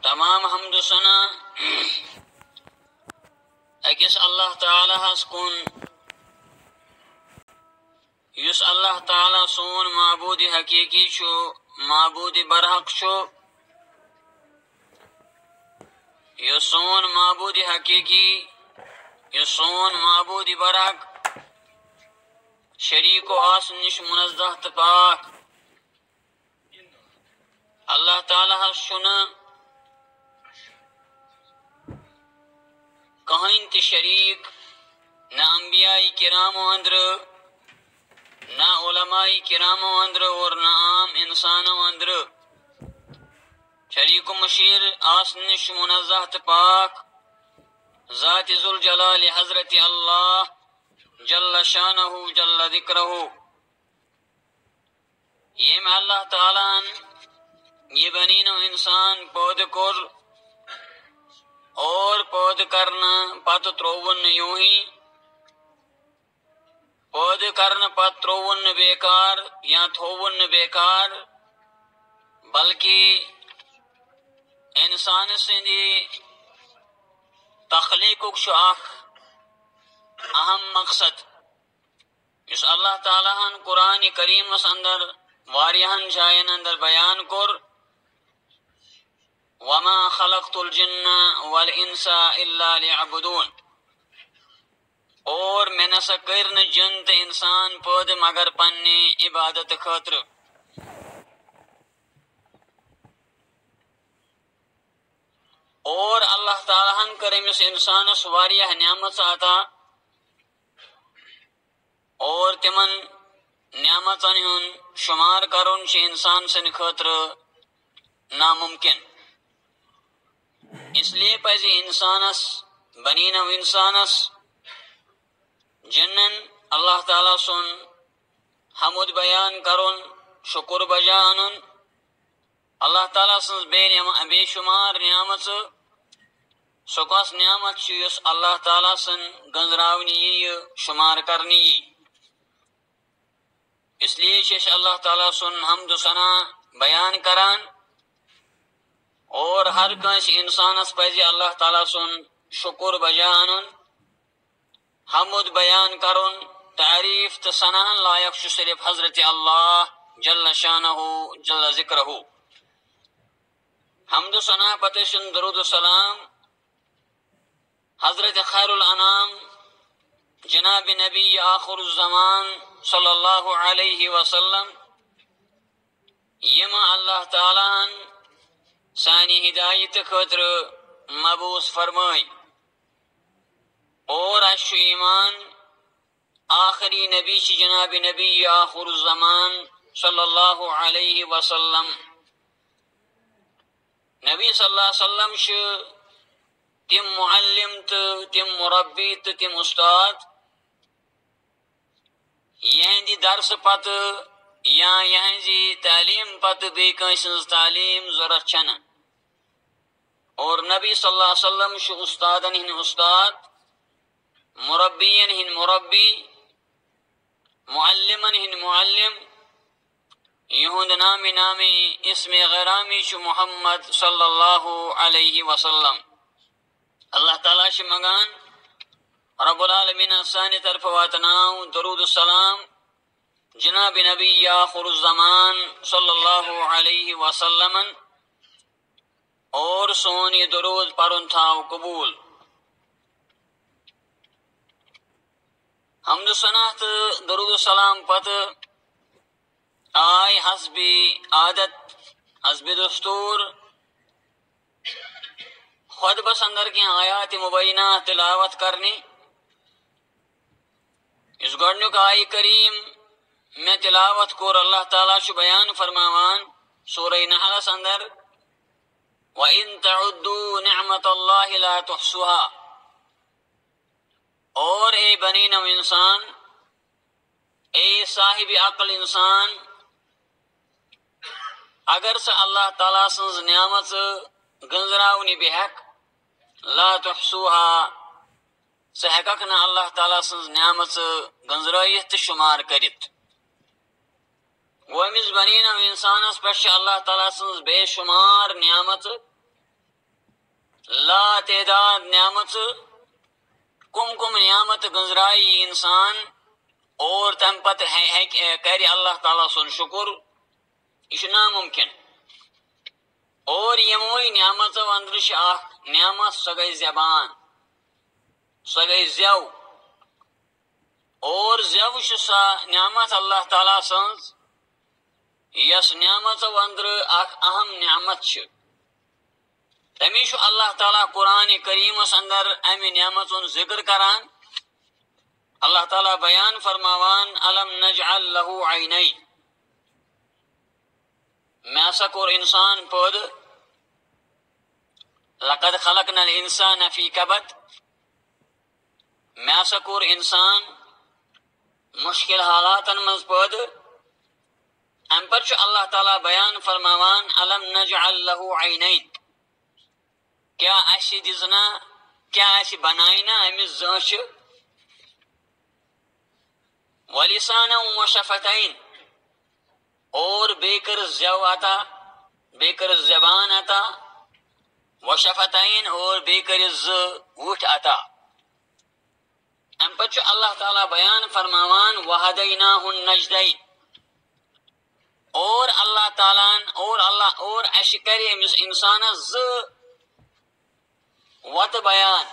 تمام حمد و ثنا اکس اللہ تعالیٰ ہس کن یس اللہ تعالیٰ سون معبود حقیقی چھو معبود برحق چھو یہ سون معبود حقیقی یہ سون معبود برحق شریک و آسن نش منزہ تو پاک اللہ تعالیٰ ہس چھنا کہیں تی شریک نہ انبیاء کرام اندر نہ علماء کرام اندر اور نہ عام انسان اندر شریک و مشیر آسنش منزہ پاک ذات ذوالجلال حضرت اللہ جل شانہ جل ذکرہ یہ میں اللہ تعالیٰ یہ بنین و انسان پود کر اور پود کرنا پت ترون یوں ہی پود کرنا پت ترون بیکار یا تھون بیکار بلکہ انسان سندی تخلیق اخ اہم مقصد اس اللہ تعالیٰ قرآن کریم اندر واریہن جائن اندر بیان کر وما خلقت الجن والانس الا ليعبدون اور میں نہ سکرن جن تے انسان پود مگر پنی عبادت خاطر اور اللہ تعالیٰ کریم اس انسان سواریہ نعمت عطا اور تمن نعمتن ہن شمار کرن چھ انسان سن خاطر ناممکن اس لیے پزی انسانس بنین و انسانس جنن اللہ تعالیٰ سن حمد بیان کرن شکر بجا انن اللہ تعالیٰ سن بے شمار نعمت سکس نعمت چیس اللہ تعالیٰ سن گنزراونی شمار کرنی اس لیے چیش اللہ تعالیٰ سن حمد و ثنا بیان کران اور ہر کنس انسانس پزی اللہ تعالیٰ سن شکر بجا انن حمد بیان کرن تعریف تو ثنا لائق صرف حضرت اللہ جل شانہ جل ذکرہ حمد و ثنا پتشن درود و سلام حضرت خیر الانام جناب نبی آخر الزمان صلی اللہ علیہ وسلم یما اللہ تعالیٰ سانی ہدایت خاطر مبعوث فرمائی اور اشو ایمان آخری نبی چی جناب نبی آخر الزمان صلی اللہ علیہ وسلم نبی صلی اللہ علیہ وسلم تم معلم تم مربی تم استاد یہندی درس پت یا یہندی تعلیم پت بے کنس تعلیم ضرورت چھن اور نبی صلی اللہ علیہ وسلم استادن ہن استاد مربین ہن مربی معلمن ہن معلم یہود نامی اسم غرامی محمد صلی اللہ علیہ وسلم اللہ تعالیٰ مگان رب العالمین ثانی طرف واتناو درود السلام جناب نبی آخر الزمان صلی اللہ علیہ وسلم اور سونی درود پرن تھاو قبول حمد سنات درود السلام پت آئی حسب عادت حسب دستور خود بس اندر کی آیات مبینہ تلاوت کرنی اس گڑنو کا آئی کریم میں تلاوت کور اللہ تعالیٰ شو بیان فرماوان سورہ نحل اندر وَإِن تَعُدُّوا نِعْمَةَ اللَّهِ لَا تُحْصُوهَا اور اے بنی نو انسان اے صاحب عقل انسان اگر سے اللہ تعالیٰ سنز نعمت گنزراونی بحق لا تحصوها سحققنا اللہ تعالیٰ سنز نعمت گنزرائیت شمار کرت ومیز بنین و انسان اس پش اللہ تعالیٰ سنز بے شمار نعمت لا تعداد نعمت کم کم نعمت گزرائی انسان اور تم پتہ کر اللہ تعالیٰ سن شکر یہ ناممکن. اور یموئی نعمتو اندر نعمت سو گئی زبان، سو گئی زیو. اور زیو سا نعمت اللہ تعالیٰ سنز یس نعمتو اندر اہم نعمت تمی اللہ تعالیٰ قرآن کریمس اندر امی نعمتن ذکر کران. اللہ تعالیٰ بیان فرماوان علم نجعل له عینین، میں ہسا کور انسان پود لقد خلقنا الانسان فی کبد، میں ہسا کور انسان مشکل حالاتن مز پود. ام پر اللہ تعالیٰ بیان فرماوان علم نجعل له عینین، کیا اسی دزنا کیا اسی بنائنا امس زانچ ولسانا وشفتین، اور بیکر زیو عطا بیکر زبان عطا وشفتین اور بیکر وٹھ عطا. ام پچ اللہ تعالیٰ بیان فرماوان وہدیناہ النجدین، اور اللہ تعالیٰ اور اشکر امس انسان وت بیان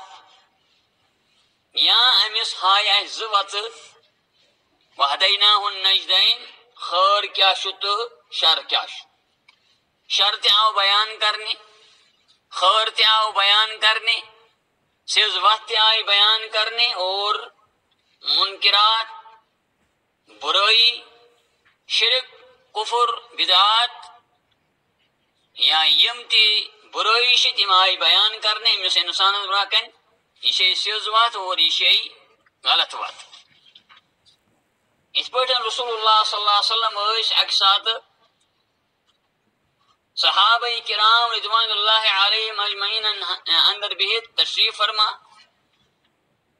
یا امس ہائے وت. وہدیناہ النجدین خیر کیا تو شر کیا. شر تہ آو بیان کرنے، خیر تہ آو بیان کرنے، سیز وت تہ آئی بیان کرنے، اور منکرات برائی شرک کفر بدعات یا یم تی برائی تم آئی بیان کرنے امس انسان براکن یہ سیز وت اور یہ غلط وت. اس پہ رسول اللہ صلی اللہ علیہ وسلم اک سات صحابہ کرام رضوان اللہ علیہم اجمعین اندر بہت تشریف فرما،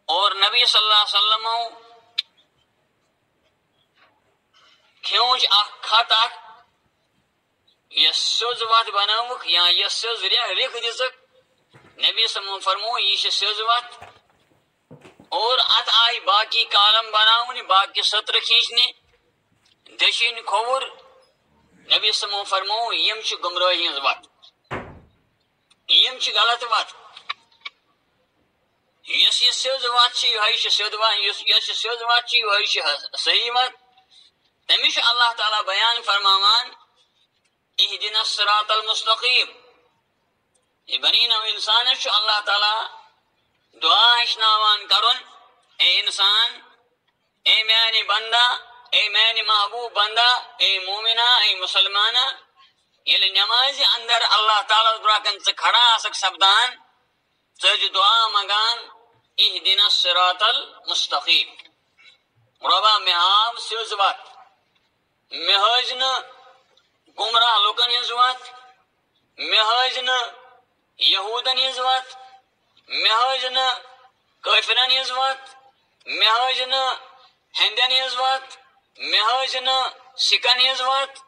اور نبی صلی اللہ علیہ وسلم کھیونچ خط یس سیوز وت بنوک یا یس سیوز رکھ دزک، نبی صلی اللہ علیہ وسلم فرمو یہ سیوز وت. اور ات آئی باقی کالم بناؤنی، باقی سطر کھینچنے دشین کھوور. نبی صلی اللہ علیہ وسلم فرمو یم چھ گمراہی ہنز وت، یم چھ غلط وت. یس یہ سیوز وت چھ یہ سیوز وت، یس سیوز وت چھ یہ صحیح وت. تمیش اللہ تعالیٰ بیان فرماوان اہدنا الصراط المستقیم. یہ بنی نو انسان اللہ تعالیٰ دعا ہشناوان کرن اے انسان، اے میانی بندہ، اے میانی محبوب بندہ، اے مومنہ، اے مسلمانہ، یل نماز اندر اللہ تعالیٰ براکن سے کھڑا آسک سبدان سج دعا مگان اہدنا الصراط المستقیم. ربا مہاو سیوز وت، مہاجن گمراہ لوکن ہنز وت، مہاجن یہودن ہنز وت، مہاجن کافرن ہنز وت، مہاجن ہندن ہنز وت، مہاجن سکن ہنز وت،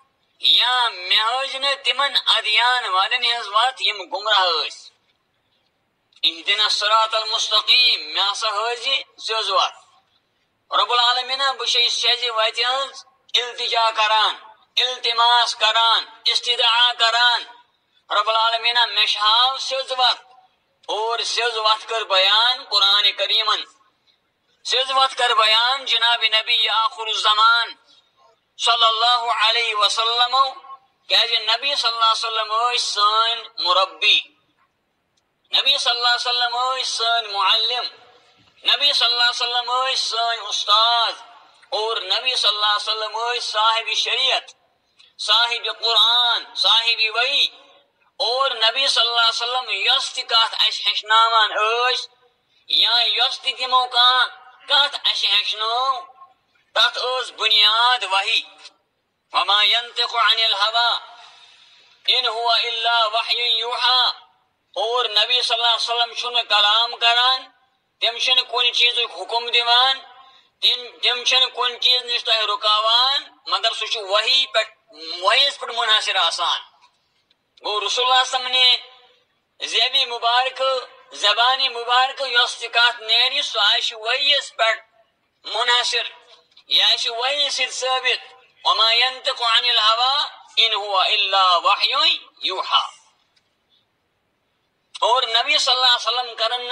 یا مہاجن تمن ادیان والن ہنز وت یم گمراہ اس. اہدنا الصراط المستقیم میں ہسا حاضی سیوز وت. رب العالمین بش سیزی وت ہنز التجا کران، التماس کران، استدعا کران. رب العالمین مشہاو سیوز وت، اور سیوز وت کر بیان قرآن کریمن، سیوز وت کر بیان جناب نبی آخر الزمان صلی اللہ علیہ وسلم. کہ نبی صلی اللہ علیہ وسلم سان مربی، نبی صلی اللہ علیہ وسلم سان معلم، نبی صلی اللہ علیہ وسلم سان استاد، اور نبی صلی اللہ علیہ وسلم صاحب شریعت، صاحب قرآن، صاحب وحی. اور نبی صلی اللہ علیہ وسلم یس تہ کت اس ہشناوان یا یس تہ تمو کت اس ہشنو تت بنیاد وحی. وما ينطق عن الهوى ان هو الا وحی یوحى. اور نبی صلی اللہ علیہ وسلم چھن کلام کران، تم چھن کن چیز حکم دیوان، تم چھن کن چیز نش تہ رکاوان، مگر سہ وحی پہ منحصر آسان. گو رسول اللہ صلی اللہ علیہ وسلم نے زیبی مبارک زبانی مبارک یس تہ کت نیری سو آسہ وحیس پہ منحصر یہ آسہ وحی سۭتۍ ثٲبت وما ينطق عن الهوى ان هو الا وحی یوحى. اور نبی صلی اللہ علیہ وسلم کرن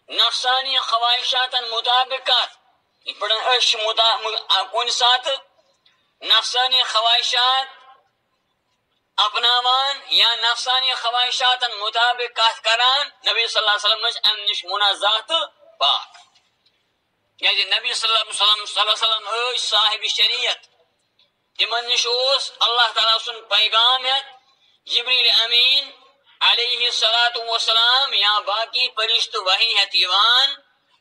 نفسانی خواہشات مطابق کن سات نفسانی خواہشات اپناوان یا نفسانی خواہشات مطابق کت کران نبی صلی اللہ علیہ وسلم ام نش منزہ تو پاک. یعنی نبی صلی اللہ علیہ وسلم صاحب شریعت تمن نش اللہ تعالیٰ سن پیغام جبریل امین علیہ السلام یا باقی فرشت وحی ہتیوان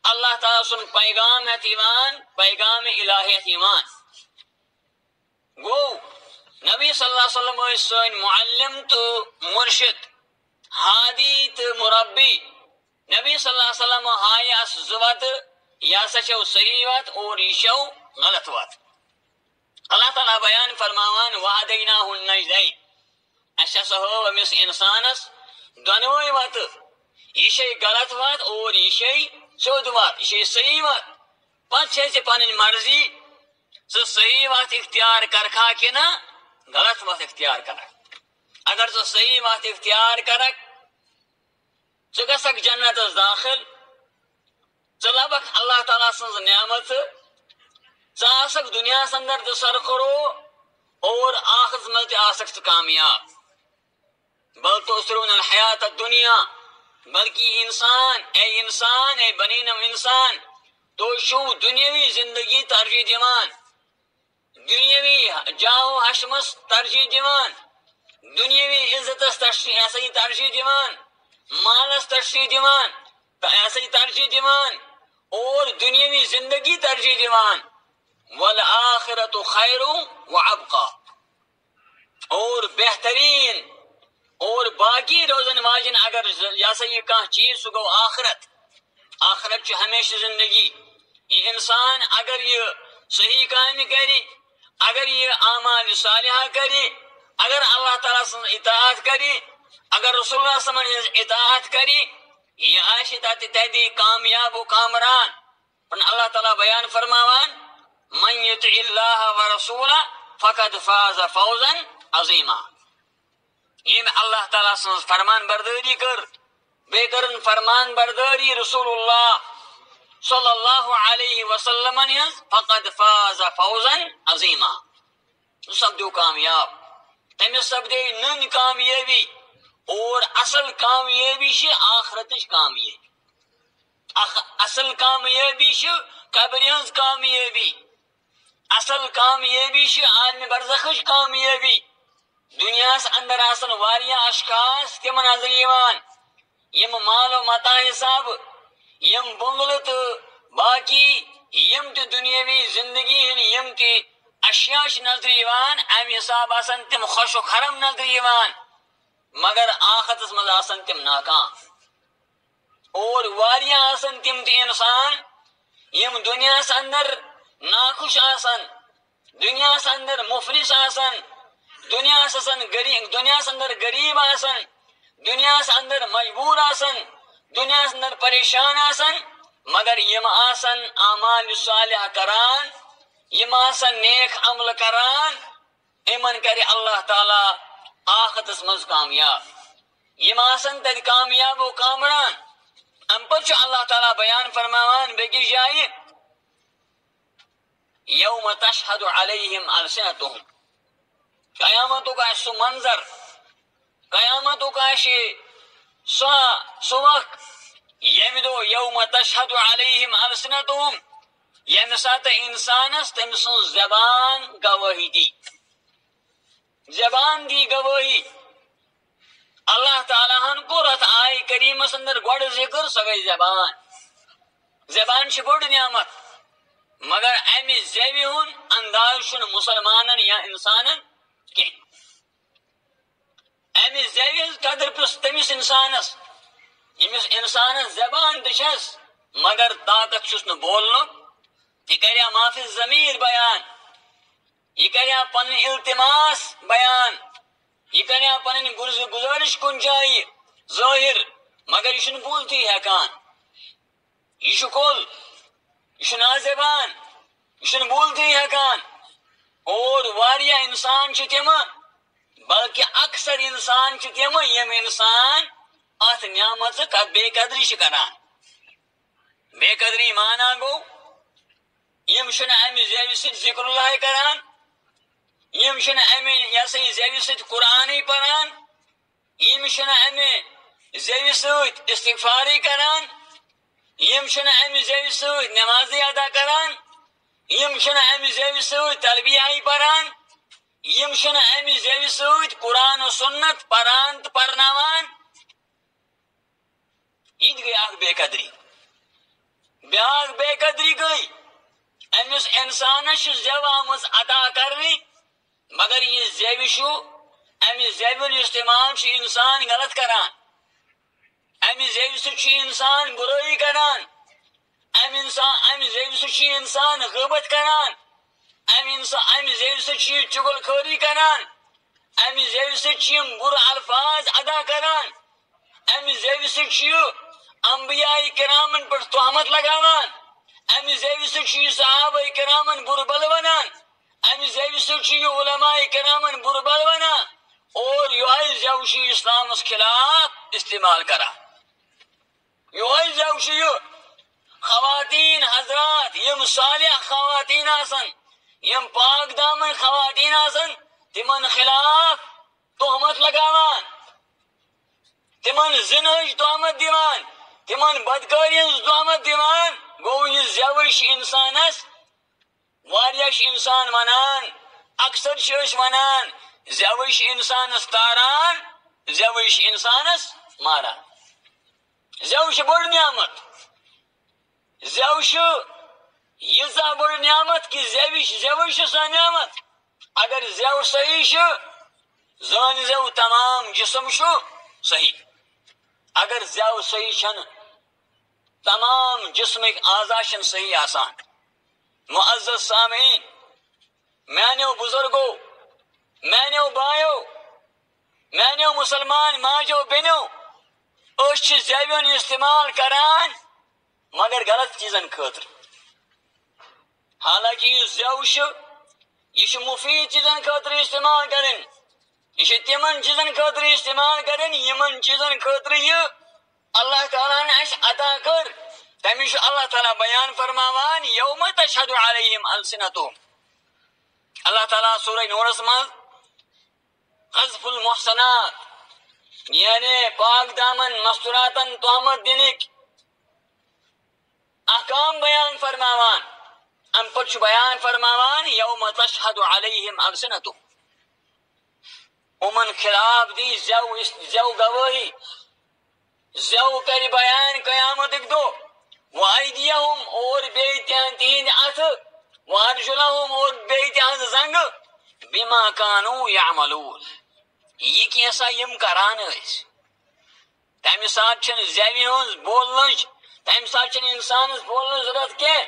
اللہ تعالیٰ سن پیغام ہتیوان پیغام الہی ہتیوان. گو نبی صلی اللہ علیہ وسلم سن معلم تو مرشد ہادی تو مربی. نبی صلی اللہ علیہ وسلم ہائے اس زوات یا سچو صحیح وات اور یہ شو غلط وات. اللہ تعالیٰ بیان فرماوان وہدیناہ النجدین اچھا سہو امس انسانس دونوئی وات یہ شے غلط وات اور یہ شے سیود وات یہ شے صحیح وات. پتہ پن مرضی ژٕ صحیح وات اختیار کرکھا کہ نہ غلط وات اختیار کرک. اگر ژٕ صحیح وات اختیار کرک ژٕ گژھکھ جنتس داخل ژٕ لبکھ اللہ تعالیٰ سٕنٛز نعمت ژٕ آسکھ دنیا اندر تہ سرخرو اور آخرت مز تہ آسکھ ژٕ کامیاب. بل تؤثرون الحیات الدنیا بلکہ انسان اے بنینم انسان تو شو دنیاوی زندگی ترجیح دیوان دنیاوی جاہو حشمس ترجیح دیوان دنیاوی عزتس ترجیح دیوان مالس ترجیح دیوان ترجیح دیوان اور دنیاوی زندگی ترجیح دیوان. والآخرت خیر وابقا اور بہترین اور باقی روزن واجن اگر یہ کان چیز سہ گو آخرت. آخرت چھ ہمیشہ زندگی. یہ انسان اگر یہ صحیح کام کری اگر یہ اعمال صالحہ کری اگر اللہ تعالیٰ سن اطاعت کری اگر رسول اللہ صلی اللہ علیہ وسلم اطاعت کری یہ آشتا تہدی کامیاب و کامران. پن اللہ تعالیٰ بیان فرماوان من یطع اللہ ورسولہ فقد فاز فوزا عظیما. یم اللہ تعالیٰ سن فرمان برداری کر بے کرن فرمان برداری رسول اللہ صلی اللہ علیہ وسلم فقد فاز فوزا عظیما. سپدو کامیاب تمس سپدے نن کامیابی اور اصل کامیابی چھ آخرتچ کامیابی. اصل کامیابی چھ قبر ہنز کامیابی اصل کامیابی چھ عالم برزخچ کامیابی. دنیاس اندر آسن واریاہ اشخاص تم نظر یوان یم مال و متا حساب یم بنگلہ تو باقی یم تہ دنیاوی زندگی ہن یم تہ اشیاء نظر یوان ام حساب آسن تم خوش و خرم نظر یوان مگر آخرتس مز آسن تم ناکام. اور واریاہ آسن تم تہ انسان یم دنیاس اندر ناخوش آسن دنیاس اندر مفلس آسن دنیاس اندر غریب آسن دنیاس اندر مجبور آسن دنیاس اندر پریشان آسن مگر یم آسن اعمال صالح کران یم آسن نیک عمل کران ایمن کرے اللہ تعالی آخرتس مز کامیاب. یم آسن تد کامیاب و کامران. ام پچ اللہ تعالی بیان فرماوان بیکس جائے یوم تشہد علیہم السنتہم. قیامتوں کا سو منظر قیامتوں کا سو وقت یم دو یوم تشہد علیہم السنتہم یم سات انسانس تم سن زبان گواہی دی زبان دی گواہی. اللہ تعالیٰ ہن کو رت آئی کریمس اندر گوڑ ذکر سگئی زبان چھ بڑ نعمت مگر امی زیوی ہن انداز شن مسلمانن یا انسانن کی امی زیوی قدر پس تمس انسانس یمس انسانس زبان دشس مگر طاقت چھس نہ بولن یہ کریا معافی ضمیر بیان یہ کریا پن التماس بیان یہ کریا پن گزارش کن جائے ظاہر مگر یہ بولتی ہیکان، یہ کل یہ نازیبان، یہ بولتی ہیکان. اور واریہ انسان تم، بلکہ اکثر انسان تم یم انسان ات نعمت بے قدری کران. بے قدری مانا گو یم امہ زیو ست ذکر اللہ کران، یم امہ یہ سا یہ زیو ست قرآن پران، یم امہ زیو ست استغفاری کران، یم امہ زیو ست نماز ادا کران، یم امہ زیو ست تلبیہ پران، یم امہ زیو ست قرآن و سنت پران تو پرناوان. یہ گئی اخ بے قدری. بیاکھ بے قدری گئی امس انسانس زیو آمز عطا کرنی، مگر یہ زیو امہ زیو استعمال انسان غلط کران. امہ زیو سی انسان برائی کران، امہ زیو سی انسان غیبت کران، امہ زیو سی چغل خوری کران، امہ زیو سی بر الفاظ ادا کران، امہ زیو سی انبیاء کرامن پر تہمت لگاوان، امہ زیو سی صحابہ کرامن بربل ونان، امہ زیو سی علماء کرامن بربل ونان، اور یہ زیو اسلام خلاف استعمال کران. یہ زیو خواتین حضرات یم صالح خواتین آسن، یم پاک دامن خواتین آسن، تمن خلاف تہمت لگاوان، تمن زنہج تہمت دیوان، تمن بدکاری ہز تہمت دیوان. گو یہ زیوش انسانس واریاہ انسان ونان، اکثر ونان زیوش انسانس تاران، زیوش انسانس ماران. زیو بڑ نعمت، زیو یزا بڑ نعمت کہ زیو سا نعمت. اگر زیو صحیح زان زیو تمام جسم صحیح. اگر زیو صحیح چھن تمام جسمک اعضا صحیح آسان. معزز سامعین، میانو بزرگو، میانو بایو، میانو مسلمان ماجو بینو، اس زیون استعمال کران مگر غلط چیزن خاطر. حالانکہ یہ زیو یہ مفید چیزن خاطر استعمال کرن، یہ تمن چیزن خاطر استعمال کرن یمن چیزن خاطر یہ اللہ تعالیٰ نے اس عطا کر. تمیش اللہ تعالیٰ بیان فرماوان یوم تشہد علیہم السنتہم. اللہ تعالیٰ سورہ نورس من قذف المحصنات یعنی پاک دامن مستوراتن تہمت دنک احکام بیان فرماوان. ام پچ بیان فرماوان یوم تشہد علیہم السنتہم. امن خلاف دی زیو گواہی، زیو کر بیان قیامت دو. وائدیہم اور بیتیان تین اتھ، وارجلہم اور بیتیان زنگ، بما کانو یعملون. یہ کیسا یم کران اس. تمہ سات چھن زیوی ہنز بولنچ، تمہ سات چھن انسانس بولن ضرورت کی.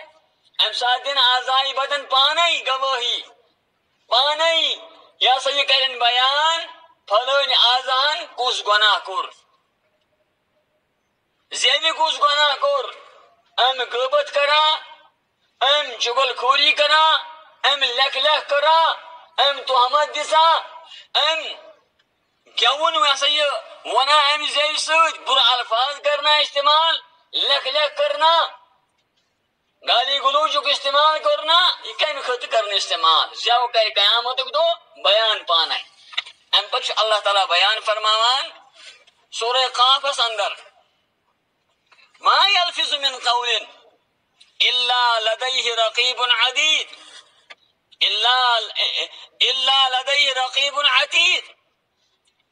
ام سات دن اعضائی بدن پانے گواہی، پانے یا سا یہ کرن بیان پھلن اعضان کس گناہ کور، زیوی کس گناہ کور. ام غیبت کرا، ام چغل خوری کرا، ام لکھ لکھ کرا، ام تہمت دسا، ام گیون ویسا یہ ونا ام زیو سۭتۍ برا الفاظ کرنا استعمال، لکھ لکھ کرنا، گالی گلوچک استعمال کرنا. یہ کم خط کرنا استعمال زیو کر قیامت دو بیان پانا. ام پچ اللہ تعالیٰ بیان فرماوان سورہ قاف اندر ما یلفظ من قول الا لدیہ رقیب عتید، الا لدیہ رقیب عتید.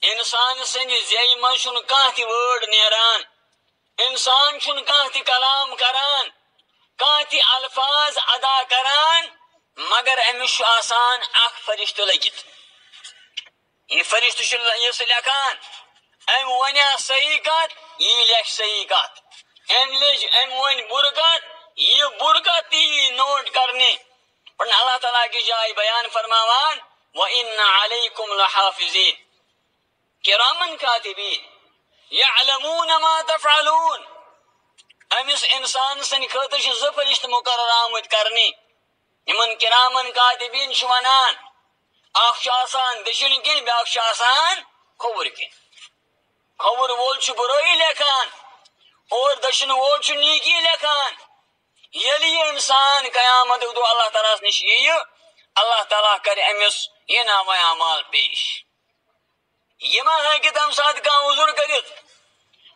انسان سند زی من چھن کانٛہہ تہ وٲڈ نیران، انسان چھن کانٛہہ تہ کلام کران، کانٛہہ تہ الفاظ ادا کران مگر امس چھ آسان اکھ فرشتہ لگت. یہ فرشتہ چھ یہ لیکھان ام ونیا صحیح کت یہ لیکھ صحیح کت، ام ون بر کت یہ بر کت تی نوٹ کرنے. پر اللہ تعالیٰ کی جائے بیان فرماوان وَإِنَّ عَلَيْكُمْ لَحَافِظِينَ کِرَامًا کاتبین. يعلمون ما تفعلون. امس انسان سن خاطر چھ زٕ فرشتہٕ مقرر آمٕتۍ کرنہِ یمن کرامن کاتبین چھ ونان اکھ چھ آسان دٔچھِنۍ کِنۍ بیاکھ چھ آسان کھووُر کِنۍ. کھووُر وول چھ برٲیی لیکھان اور دٔچھِنۍ وول چھ نیکی لیکھان. ییٚلہِ یہِ انسان قیامتُک دۄہ اللہ تعالیٰ ہس نِش یِیہِ اللہ تعالیٰ کرِ أمِس یہِ نامہ اعمال پیش. یہِ ما ہیٚکہِ تمہِ ساتہٕ کانٛہہ عذر کٔرِتھ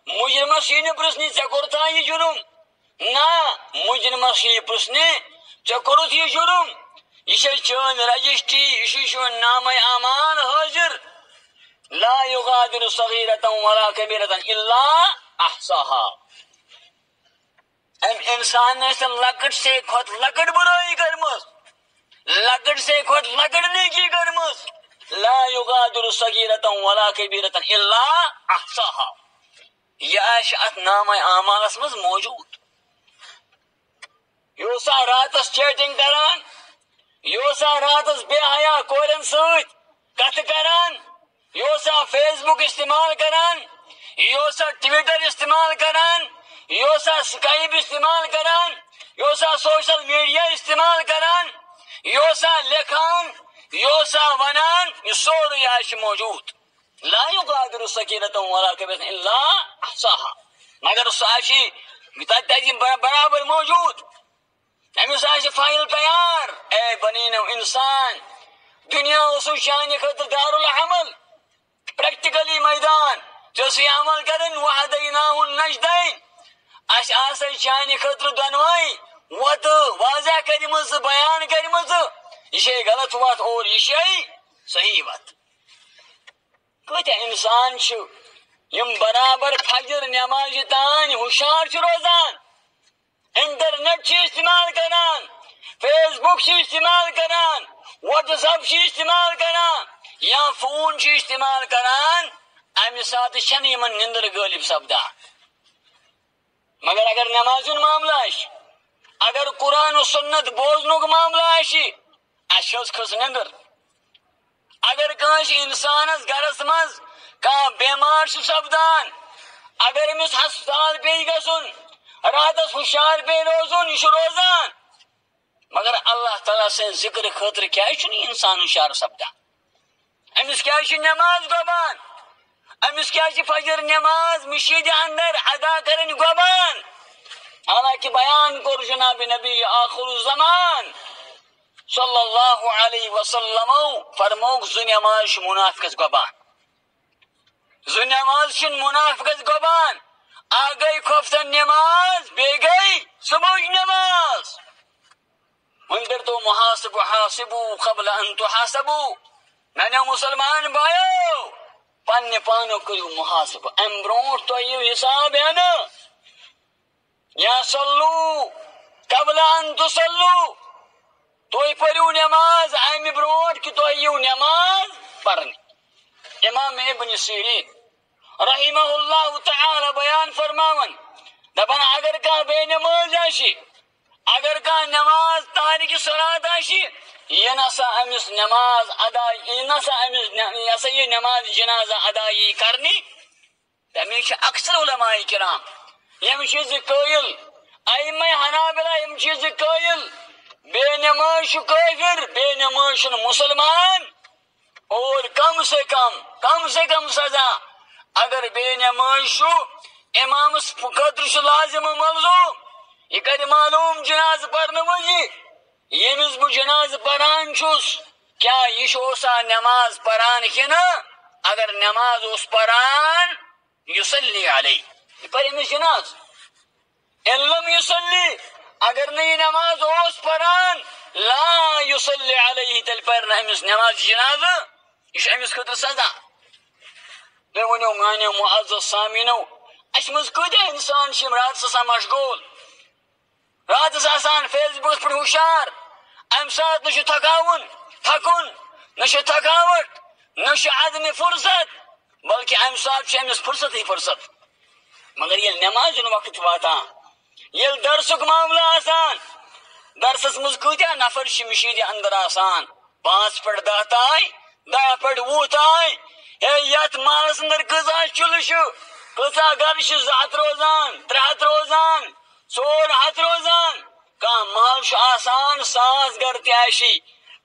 مجرمس یی نہٕ پرژھنہِ ژےٚ کوٚرتھا یہِ جُرم. نہ مجرمس یی پرژھنہِ ژےٚ کوٚرُتھ یہِ جُرم. یہ چون رجسٹری یہ چون نام اعمال حاضر. لا يغادر صغيرة ولا كبيرة الا احصاها. ام انسان نے لکٹ سے کھوت لکٹ برائی کرمس لکٹ سے کھوت لکٹ نیکی کرمس. لا يغادر صغيرة ولا كبيرة الا احصاها. یہ ات نام اعمالس مز موجود. یہ سا راتس چیٹنگ کران یہ سا راتس بے حیا کورن ست کت کران یہ سا فیس بک استعمال کران یہ سا ٹویٹر استعمال کران یہ سا سکائپ استعمال کران یہ سا سوشل میڈیا استعمال کران یہ سا لکھان یہ سا ونان یہ سورے آج موجود. لا يغادر صغيرة ولا كبيرة الا احصاها. مگر ساشی تجی برابر موجود. امس آج فائل تیار. اے بنینو انسان دنیا اسو شان خاطر دار العمل پریکٹیکلی میدان جیسے عمل کرن وحدیناہ النجدین. اس آسے شان خاطر دنوائی وت واضح کرمز بیان کرمز یہ غلط وت اور یہ صحیح وت. کتہ انسان یم برابر فجر نماز تان ہوشیار روزان انٹرنیٹ استعمال کران فیس بک استعمال کران واٹس ایپ استعمال کران یا فون استعمال کران امہ سات یمن نندر غالب سپدان. مگر اگر نماز معاملہ اگر قرآن و سنت بوزنک معاملہ اس کھس نندر. اگر کانس انسانس گرس مز کان بیمار سپدان اگر امس ہسپتال پی گھن راتس ہوشیار پہ روزن یہ روزان. مگر اللہ تعالیٰ سن ذکر خاطر کیا انسان ہوشیار سپدان. امس کیا نماز گوبان امس کیا فجر نماز مشید اندر ادا کرن گوبان. حالانکہ بیان کور جناب نبی آخر الزمان صلی اللہ علیہ وسلم فرموک زو نماز منافقت گوبان. زو نماز منافقت گوبان. آ گئی خفتن نماز بے گئی صبح نماز. اندر تو محاسب حاسبو قبل ان تحاسبو. میں مسلمان بایو پنہ پانو کرو محاسب ام برو تو حساب ہے نا. یا صلو قبل ان تصلو تو پڑھو نماز ام برو کہ تو نماز پڑھنے. امام ابن سیرین رحمہ اللہ تعالی بیان فرماون دپان اگر کان بے نماز آشی اگر کان نماز تارک صلاۃ آشی یہ نسا امس نماز ادا یہ نسا امس یہ نماز جنازہ ادائی کرنی. تمیش اکثر علماء کرام یم چیز قائل ائمہ حنابلہ یم چیز قائل بے نماز کافر بے نماز مسلمان اور کم سے کم سزا. اگر بے نماز امام قدر لازم ملزوم یہ کر معلوم جناز پڑھنے وجہ یمس بہ جناز پران چھس کیا یہ اوسا نماز پران کنا. اگر نماز اس پران یصلی علی یہ پر امس جناز علم یصلی اگر نہیں نماز اس پران لا یصلی علیہ تل پر امس نماز جنازہ یہ امس خطر سزا. بے ونو مانے معزز سامینو اس مز کتہ انسان رات آسان مشغول رات آسان فیس بکس پہ ہوشیار ام سات نہ تھکن نہ تھکاوٹ نہ عدم فرصت بلکہ ام سات امس فرصت ہی فرصت. مگر یہ نماز وقت واتان یل درسک معاملہ آسان درسس مز کتیا نفر مشید اندر آسان 5 پہ 10 تائیں 10 پہ 20 تائیں ہے یت مالس اندر غذا چل کتا گر 200 روزان 300 روزان 400 روزان کان محل آسان 100 گر تیاشی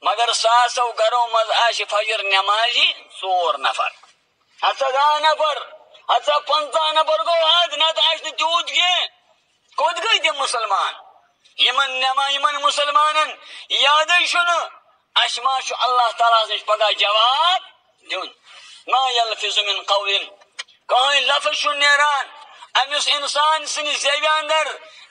مگر 100 گروں مز آشی فجر نمازی 4 نفر ہتھا 10 نفر ہتھا 50 نفر گو حد نت آش تیوت کی کود گئی تم مسلمان یمن مسلمانن یاد شن اشما اللہ تعالیٰ نش پگہ جواب دن ما یلفظ من قول کہیں لفظ نیران امس انسان سن زیو اندر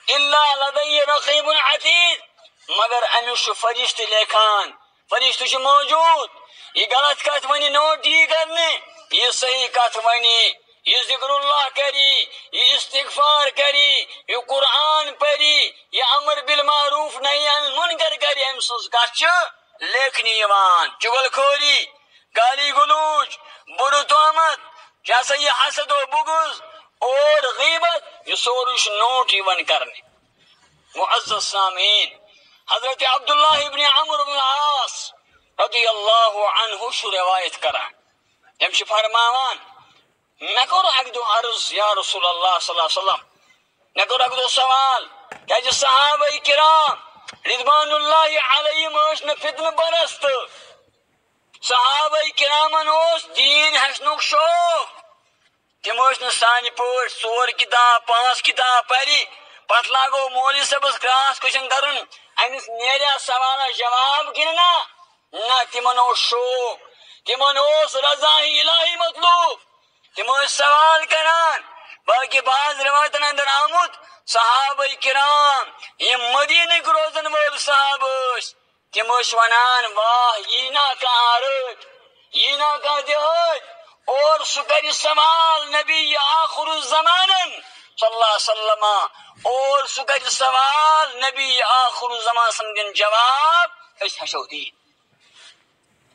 الا لدی رقیب عتید مگر امس فرشت لیکھان فرشت موجود یہ غلط کت ونی نوٹ یہ کرنے یہ صحیح کت ونی یہ ذکر اللہ کری یہ استغفار کری یہ قرآن پری یہ امر بالمعروف نہی عن المنکر کری ام سز کت لیکھنی یوان چغل خوری گالی گلوچ برو تہمت جیسا یہ حسد و بغض اور غیبت یہ سورش نوٹ یوان کرنے معزز سامعین حضرت عبداللہ ابن عمرو بن العاص رضی اللہ عنہ شو روایت کران یم چھ فرماوان میں کرو اک دو عرض یا رسول اللہ صلی اللہ علیہ وسلم میں کرو اک دو سوال کہ صحابہ کرام رضوان اللہ علیہم اشن فتن برست صحابہ کرامن اس دین ہسنک شوق تم اشن سانی پوٹ 4 کتاب 5 کتاب پری پت لاگو مولوی صاحبس کراس کوشچن کرن امس نیریا سوال جواب گننا نہ تمن اوس شوق تمن اوس رضا الہی مطلوب تم سوال کران باقی بعض روایتن اندر آمد صحابہ کرام یہ مدینہ روزن وول صحابہ تم ونان واہ یہ نا کہاں رٹ یہ نا کہاں دہت اور سکر سوال نبی آخر الزمانن صلی اللہ علیہ وسلم اور سکر سوال نبی آخر الزمان سمجھن جواب اس ہشو دین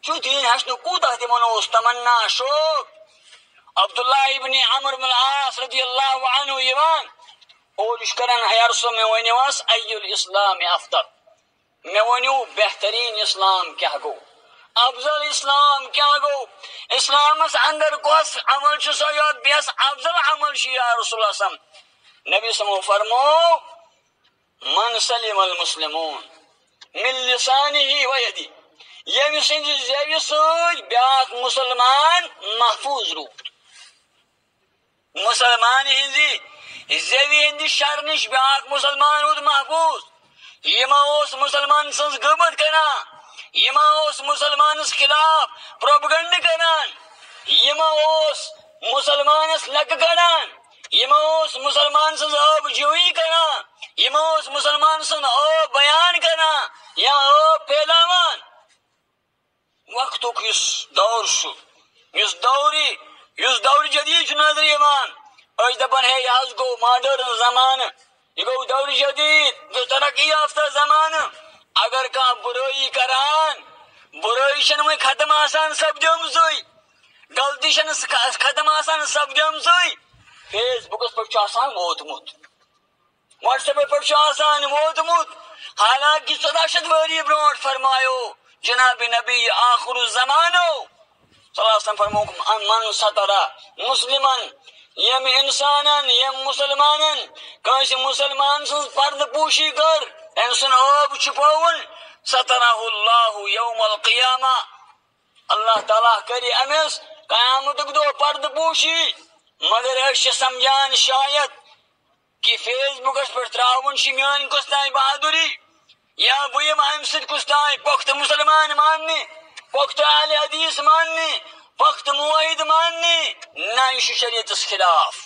چو دین ہشنو کوتا تمن اوس تمنا شوق عبداللہ ابن عمرو بن العاص رضی اللہ عنہ یوان اور اشکرن یا رسول میں ونیو اس ای الاسلام افضل میں ونیو بہترین اسلام کیا گو افضل اسلام کیا گو اسلام اس اندر کوس عمل چھ سو یا بیس افضل عمل چھ یا رسول اللہ صلی اللہ علیہ وسلم نبی صلی اللہ علیہ وسلم فرمو من سلم المسلمون من لسانه و یدی یم سنج زیوی سوج بیاک مسلمان محفوظ روت مسلمان ہندی زیوی ہندی شر نش بیاک مسلمان روت محفوظ یما اوس مسلمان سنز غیبت کران یما اوس مسلمان خلاف پروپیگنڈ کران یما اوس مسلمان لک کران یما اوس مسلمان سنز آب جوئی کران یما اوس مسلمان سنز آب بیان کران یا آب پھیلاوان وقت کس دور شو اس دور جدید چھ نظر یوان اج دپان ہے یہ گو ماڈرن زمانہ یہ گو دور جدید جو ترقی یافتہ زمانہ اگر کان برائی کران برائی چھ وی ختم آسان سپدمژ غلطی چھ ختم آسان سپدمژ فیس بکس پہ آسان ووتمت واٹس ایپ پہ آسان ووتمت حالانکہ 1400 ؤری برونٹ فرمایو جناب نبی آخر الزمانو صلی اللہ علیہ وسلم فرموکم من سترہ مسلمن یم انسانن یم مسلمانن کانس مسلمان سن پرد پوشی کر ان سن آب چھپاون سترہ اللہ یوم القیامہ اللہ تعالیٰ کری امس قیامتک دو پرد پوشی مگر اس سمجھان شاید کہ فیس بکس پر تراون میان کستائی بہادری یا بیم ام سد کستائی پخت مسلمان ماننے پخت اہل حدیث ماننے پخت موحد ماننے نہ یہ شریعت خلاف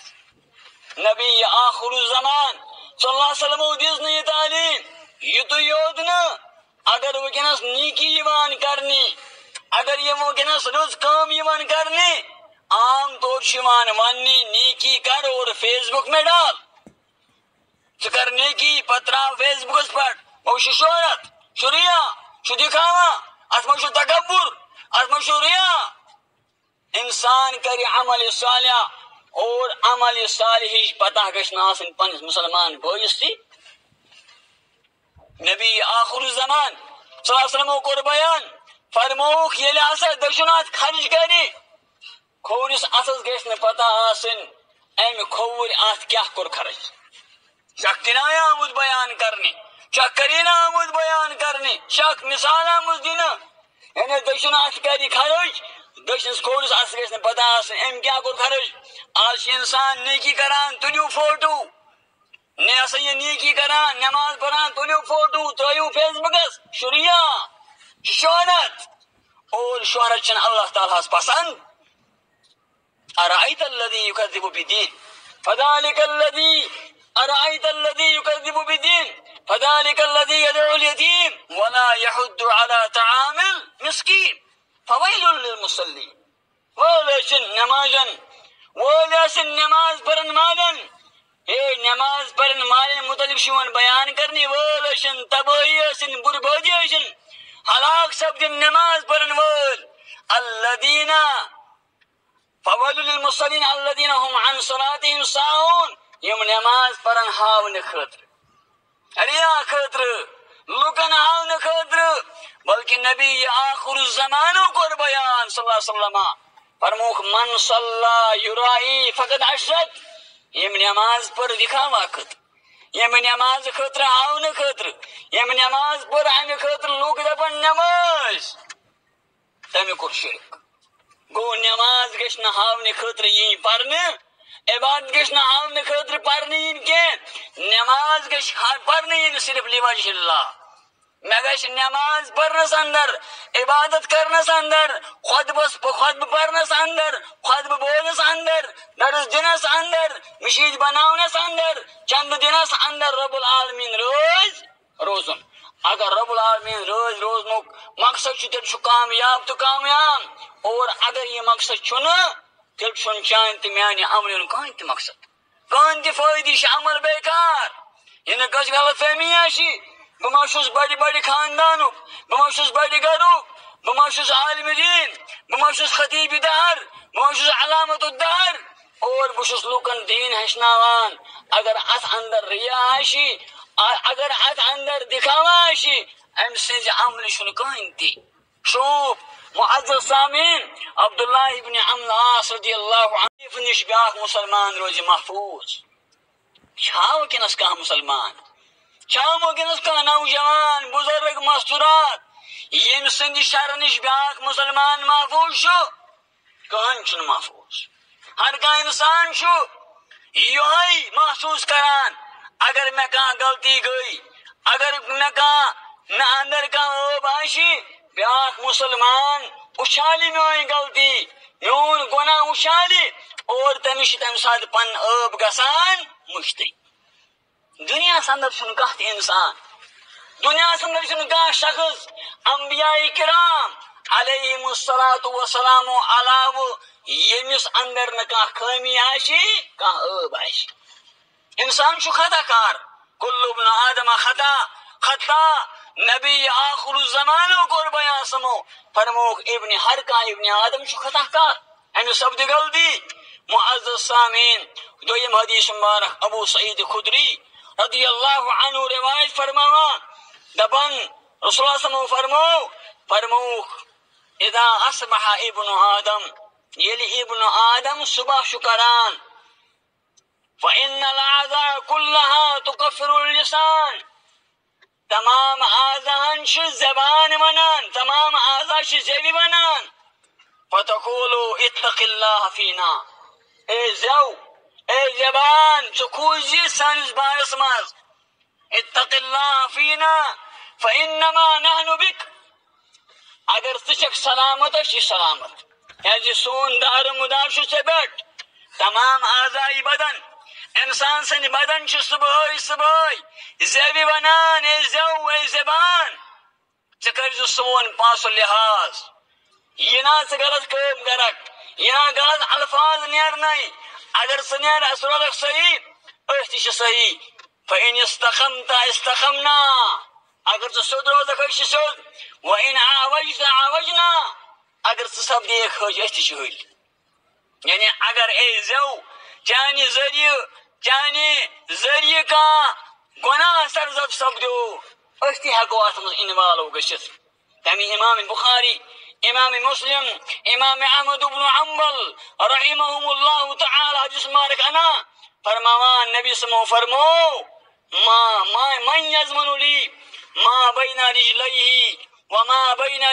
نبی آخر الزمان صلی اللہ علیہ وسلم دزن یہ تعلیم یہ تو یود نا اگر وکنس نیکی یوان کرنی اگر یہ وکنس رز کام یوان کرنی عام طور شوان وانی نیکی کر اور فیس بک میں ڈال ذکر نیکی پترا فیس بک پر وہ شہرت شریا شو دکھاوا اتم شو تکبر اتم شو ریا انسان کری عمل صالح اور عمل صالح پتہ گژھن آسن پنس مسلمان بھائیس تھی نبی آخر الزمان صلی اللہ علیہ وسلم کور بیان فرموک ییٚلہِ ہسا دشنات خرچ کری کھورس اتس گژھِ نہٕ پتہ آسن ام کھوور ات کیا کور خرچ شک کنایا آمد بیان کرنے شک کرینہ آمد بیان کرنے شک مثال آمد دینا یعنی دشن ات کری خرچ دشنس کورس ات گھس پتہ آسن ام کیا کور خرچ آج انسان نیکی کران تلیو فوٹو ہسا یہ نیکی کران نماز پڑھان تلیو فوٹو ترایو فیس بکس شریعہ شہرت اور شہرت چن اللہ تعالیٰ پسند ارأيت الذي يكذب بالدين فذلك الذي أرأيت الذي يكذب بالدين فذلك الذي يدعو اليتيم ولا يحض على طعام المسكين فويل للمصلين ولشن نمازن ولشن نماز پرن مالن نماز پرن مالن متعلق شون بیان کرنی ولشن تباہی اشن بربادی اشن ہلاک سبدن نماز پرن ول الذين فويل للمصلين الذين هم عن صلاتهم ساهون يم نماز پرن ہاون خاطر ریا خاطر لکن ہاون خاطر بلکہ نبی آخر الزمان کو بیان صلی اللہ علیہ وسلم فرموک من صلی یرائی فقد اشرک یم نماز پر دکھاوا خاطر یم نماز خاطر ہاون خاطر یم نماز پر ہم خاطر لوگ دپن نماز تمہ کور شرک گو نماز گھس نہ ہاون خاطر یہ پرنے عبادت گھس نہ ہاون خاطر پرنے کی نماز گھس پرنے صرف لوجہ اللہ میں گھس نماز پرنس اندر عبادت کرنس اندر خطبہ پرنس اندر خطبہ بولنس اندر درس دنس اندر مشید بناونس اندر چند دنس اندر رب العالمین روزن اگر رب العالمین روزنک مقصد تیل کامیاب تو کامیاب اور اگر یہ مقصد چھن تیل چھن چان تو میانہ عمل کہین تہ مقصد کہین تہ فائدہ عمل بیکار یہ کس غلط فہمی آشی بہ بڑی بڑی خاندانک بہ بڑی گرک بہ عالم دین بہ خطیب دہر بہ علامت الدہر اور بہ لوکن دین ہچناوان اگر ات اندر ریا آشی اگر ات اندر دکھاوا آشی ام سز عمل چھن کہین تہ شوف معزز سامعین عبداللہ ابن عمرو العاص رضی اللہ عنہ نش بیاکھ مسلمان روز محفوظ چھاو کنس کانٛہہ مسلمان چھاو ونکس کانٛہہ نوجوان بزرگ مستورات یم سند شر نش بیاکھ مسلمان محفوظ کہن چھن محفوظ ہر کانٛہہ انسان یہ محسوس کران اگر میں کانٛہہ غلطی گئی اگر میں کانٛہہ نہ اندر کانٛہہ عیب آشی بیاکھ مسلمان اچھالی میٲنۍ غلطی میون گناہ اچھالی اور تمس تمہ سات پن عیب گژھان مشتٕے دنیا اندر چھُنہٕ کانٛہہ تہِ انسان دنیا اندر چھُنہٕ کانٛہہ شخص انبیاء کرام علیہم الصلاۃ والسلام علاوہ ییٚمِس اندر نہٕ کانٛہہ خٲمی آسہِ کانٛہہ عیب آسہِ انسان چھُ خطا کار کل ابن آدم خطا نبی آخر الزمانو کور بیان سمو فرموک ہر کانٛہہ ابن آدم چھُ خطا کار امہِ سپدِ غلطی معزز سامعین دویم حدیث مبارک ابو سعید خدری رضی اللہ عنہ روایت فرماوان دپن رسول اللہ صلی اللہ علیہ وسلم فرموک اذا اصبح ابن آدم یلی ابن آدم صبح شکران فإن الأعضاء كلها تكفر اللسان تمام اعضاء چھ زبان ونان تمام اعضاء چھ زبی ونان فتقول اتق اللہ فینا اے زبان چھ کھوزی سانس بارس ماز اتق اللہ فینا فإنما نحن بک اگر تشک سلامت چھ سلامت یعنی سون دار مدار چھ بیٹ تمام اعضاء بدن انسان سن بدن چھ صبح زیبی ونان اے زو اے زبان ژٕ سون پاس لحاظ یہ نا غلط کام کرک یہ نا غلط الفاظ نیرنائی اگر ژٕ نیر اصل روزک صحیح أسۍ تہِ چھِ صحیح فإن استقمت استقمنا اگر ژٕ سیوٚد روزک أسۍ چھِ سیوٚد وإن عوجت عوجنا اگر ژٕ سپدیکھ حج أسۍ تہِ چھِ حج یعنی اگر اے زو چانہِ ذریعہ کانٛہہ گناہ سرزد سپدیو أسۍ تہِ ہٮ۪کو اتھ منٛز انوالو گٔژھِتھ تمی امام بخاری امام مسلم، امام احمد بن حنبل رحمهم اللہ تعالی حدیث مبارک انا فرماوان نبی سمو فرمو من یضمن لی ما بین رجلیہ وما بین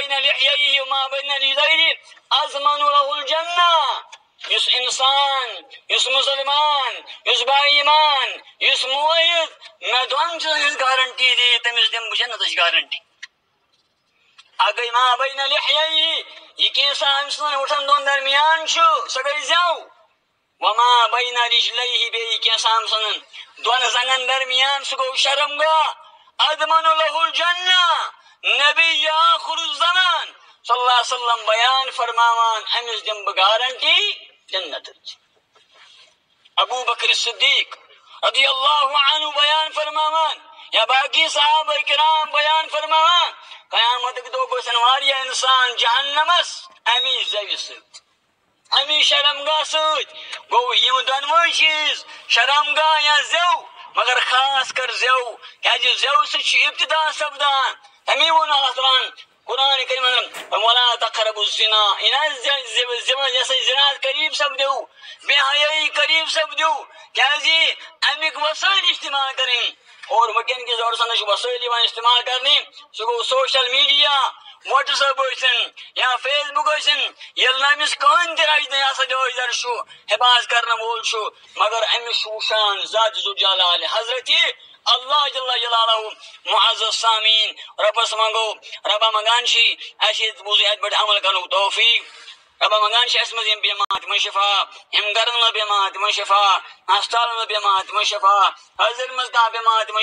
لحییہ وما بین رجلیہ اضمن له الجنہ. یس انسان، یس مسلمان، یس با ایمان، یس موحد میں دون چیز گارنٹی دی تمس دم بہ جنتچ گارنٹی. اگر ما بین لحییہ یہ کیسا انسان اٹھن دون درمیان چھ سہ گئی زیو، وما بین رجلیہ بیہ کیسا انسان دون زنگن درمیان سہ گو شرمگاہ. اضمن له الجنہ نبی آخر الزمان صلی اللہ علیہ وسلم بیان فرماوان امس دم بہ گارنٹی جنت. ابو بکر صدیق رضی اللہ عنہ بیان فرماوان یا باقی صحابہ کرام بیان فرماوان قیامت دو گوسن واریہ انسان جہنمس امی زوی ست، امی شرمگاہ ست. گو یم دونوئی چیز شرمگاہ یا زو، مگر خاص کر زو کیازِ زو ست ابتدا سپدان. تمی وون اللہ تعالیٰ قرآن کریم ولا تقربوا الزنا، جیسے زنا قریب سپدو بے حیائی قریب سپدو کیازِ امیک وسائل استعمال کریں. اور وکین کے دور سے وسائل استعمال کرنے سہ گو سوشل میڈیا، واٹس ایپ یا فیس بک یل امس کہین تہ رچ یہ سا جائزر حفاظ کرنے وول مگر امس شوشان ذات ذو جلال حضرت اللہ جل جلالہ. معزز سامین ربس منگو ربا منگان چی ایسی موضوع پہ عمل کرنے توفیق. ربا منگان چی اس مزیم بیمات من شفا، ہم گرن بیمات من شفا، ہسپتال بیمات من شفا، حضر مزدہ بیمات من شفا.